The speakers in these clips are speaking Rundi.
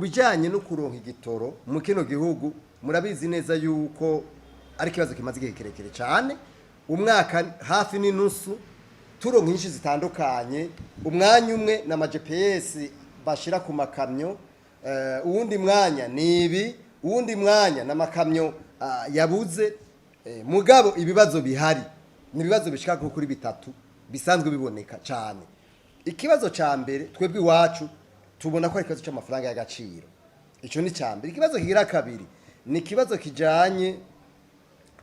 kubijanye no kuronka igitoro mu kino gihugu murabizi neza yuko ari kibazo kimaze igihe kirekire cyane umwaka hafi n'inusu turonka nyinshi zitandukanye umwanya umwe na GPS bashira ku makamyo uwundi mwanya nibi uwundi mwanya na makamyo yabuze mugabo ibibazo bihari nibibazo bishika kuri bitatu bisanzwe biboneka cyane. Ikibazo ca mbere twebwe iwacu tubona ko ari ikibazo cy'amafaranga y'agaciro, ico ni cyambere. Ikibazo kigira kabiri ni ikibazo kijanye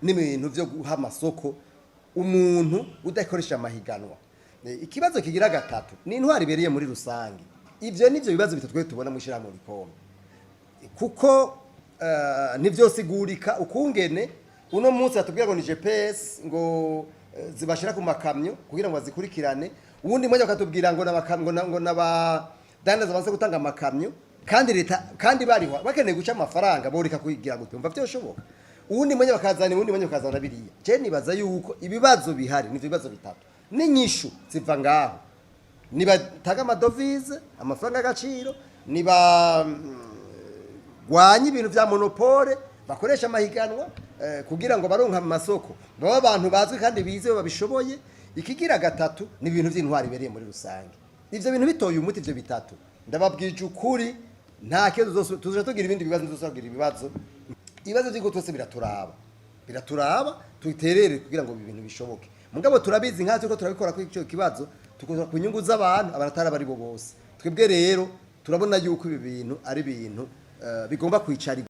n'ibintu byo guha amasoko umuntu udakoresha amahiganwa. Ikibazo kigira gatatu ni intwari bereye muri rusange. Ivyo nivyo bibazo bitatu tubona mu shira mu rikombe kuko nivyo sigurika ukungene uno munsi atubwira ngo ni GPS ngo zibashira ku makamyo kugira ngo bazikurikirane, ubundi mwanya bakatubwira ngo dandaza baze gutanga amakamyo kandi leta kandi bariho bakeneye guca amafaranga borika kugira ngo tumva byoshoboka, ubundi mwanya bakazana ubundi mwanya bakazana biriya. Je nibaza yuko ibibazo bihari nivyo bibazo bitatu n'inyishu ziva ngaho, nibataga amadovize amafaranga agaciro, niba gwanya ibintu vya monopole bakoresha amahiganwa kugira ngo baronka amasoko baba abantu bazwi kandi bize babishoboye. Ikigira gatatu ni ibintu by'intwari bereye muri rusange. Ivyo bintu bitoye umuti ivyo bitatu ndababwije ukuri nta kibazo tuzoja tugira ibindi bibazo tuzogira ibibazo by'iko twese biraturaba twiterere kugira ngo ibintu bishoboke. Mugabo turabizi nkazi ko turabikora kuri ico kibazo tukora ku nyungu z'abantu abaratara bari bo bose. Twebwe rero turabona yuko ibi bintu ari ibintu bigomba kwicarirwa.